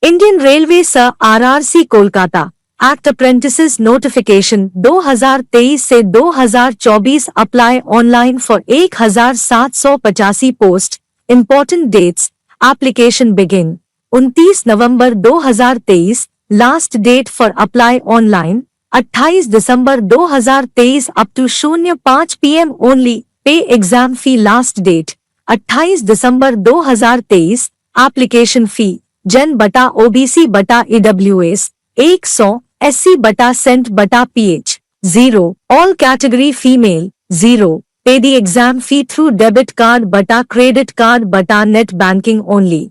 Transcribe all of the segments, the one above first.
Indian railway SARKARI Kolkata act apprentices notification 2023 से 2024 apply online for 1785 post. Important dates. Application begin 29 November 2023। Last date for apply online 28 December 2023 up to 05 PM only. Pay exam fee last date 28 December 2023। Application fee gen बटा OBC बटा EWS 100, SC बटा सेंट बटा PH 0, all category female 0। Pay the exam fee through debit card बटा credit card बटा net banking only.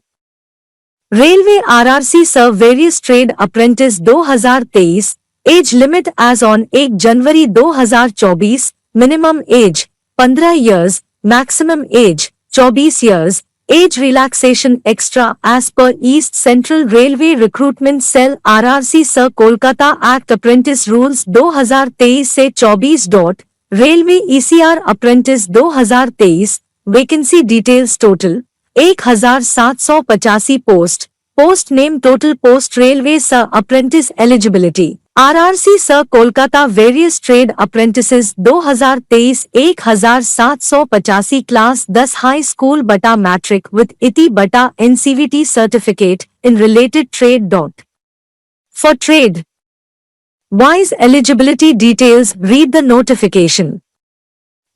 Railway RRC serve various trade apprentice 2023। Age limit age on 1 January 2024। Minimum age 15 years, maximum age 24 years। Age relaxation extra as per East Central Railway Recruitment Cell RRC Sir Kolkata Act Apprentice Rules 2023 से 24. Railway ECR Apprentice 2023। Vacancy details total 1785 post। Post name total post Railway Sir Apprentice eligibility RRC Sir Kolkata Various Trade Apprentices 2023 1785 class 10 high school बटा matric with ITI बटा NCVT certificate in related trade. For trade wise eligibility details read the notification.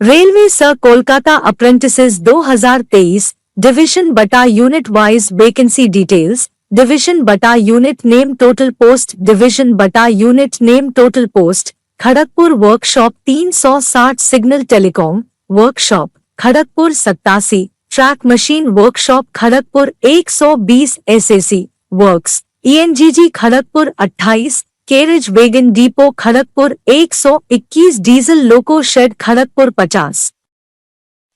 Railway Sir Kolkata Apprentices 2023 division bata unit wise vacancy details। Division बटा unit name total post division बटा unit name total post Kharagpur workshop 360 signal telecom workshop Kharagpur 87 track machine workshop Kharagpur 120 SAC works ENGG Kharagpur 28 carriage wagon depot Kharagpur 121 diesel loco shed Kharagpur 50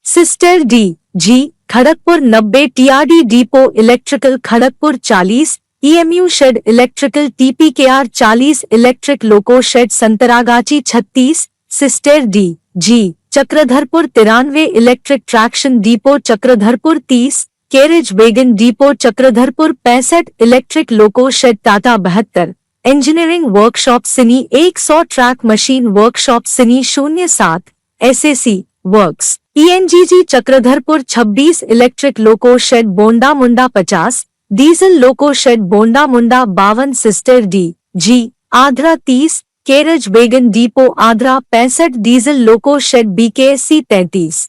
sister DG Kharagpur 90 TRD depot electrical Kharagpur 40 EMU shed electrical TPKR 40 electric loco shed Santragachi 36 sister DG Chakradharpur 93 electric traction depot Chakradharpur 30 carriage wagon depot Chakradharpur 65 electric loco shed Tata 72 engineering workshop Sini 100 track machine workshop Sini 07 SAC works ENGG Chakradharpur 26 electric loco shed Bondamunda 50 diesel loco shed Bondamunda 52 sister DG Adra 30 carriage wagon depot Adra 65 diesel loco shed BKSC 33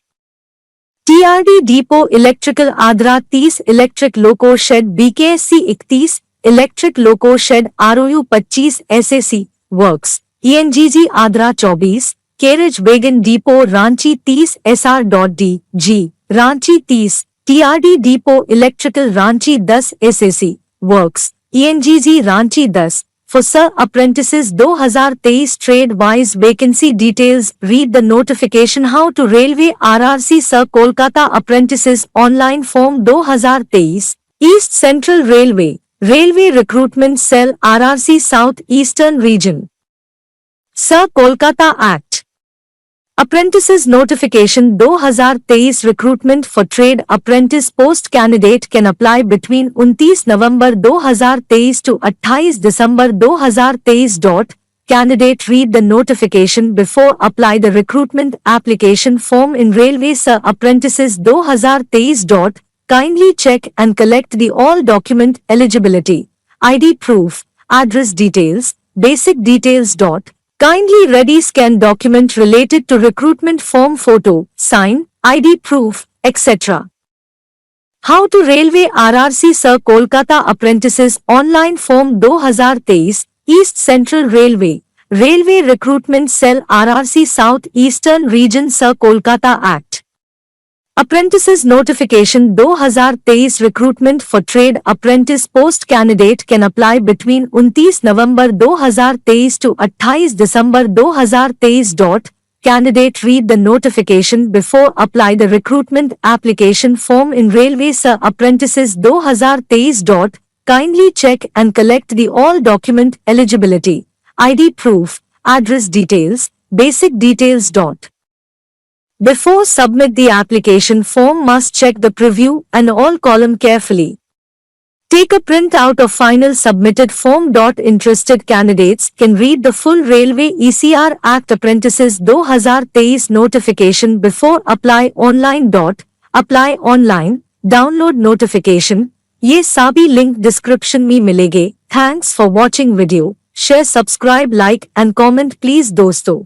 TRD depot electrical Adra 30 electric loco shed BKSC 31 electric loco shed ROU 25 SAC works ENGG Adra 24 carriage wagon depot Ranchi 30 SR.DG Ranchi 30 TRD depot electrical Ranchi 10 SAC works ENGG Ranchi 10 For Sir Apprentices 2023 Trade Wise Vacancy Details read the notification How to Railway RRC Sir Kolkata Apprentices Online Form 2023 East Central Railway Railway Recruitment Cell RRC South Eastern Region Sir Kolkata Act Apprentices Notification 2023 Recruitment for Trade Apprentice Post Candidate can apply between 29 November 2023 to 28 December 2023. Candidate read the notification before apply the recruitment application form in Railway Sir Apprentices 2023. Kindly check and collect the all document eligibility, ID proof, address details, basic details. Kindly ready scan document related to recruitment form photo, sign, ID proof, etc. How to Railway RRC Sir Kolkata Apprentices Online Form 2023 East Central Railway Railway Recruitment Cell RRC South Eastern Region Sir Kolkata Act Apprentices Notification 2023 Recruitment for Trade Apprentice Post Candidate can apply between 29 November 2023 to 28 December 2023. Candidate read the notification before apply the recruitment application form in Railway Sir Apprentices 2023. Kindly check and collect the all document eligibility, ID proof, address details, basic details. Before submit the application form must check the preview and all column carefully. Take a print out of final submitted form. Interested candidates can read the full Railway ECR Act Apprentices 2023 notification before apply online. Apply online, download notification. ये सभी link description में मिलेंगे। Thanks for watching video. Share, subscribe, like and comment please दोस्तों।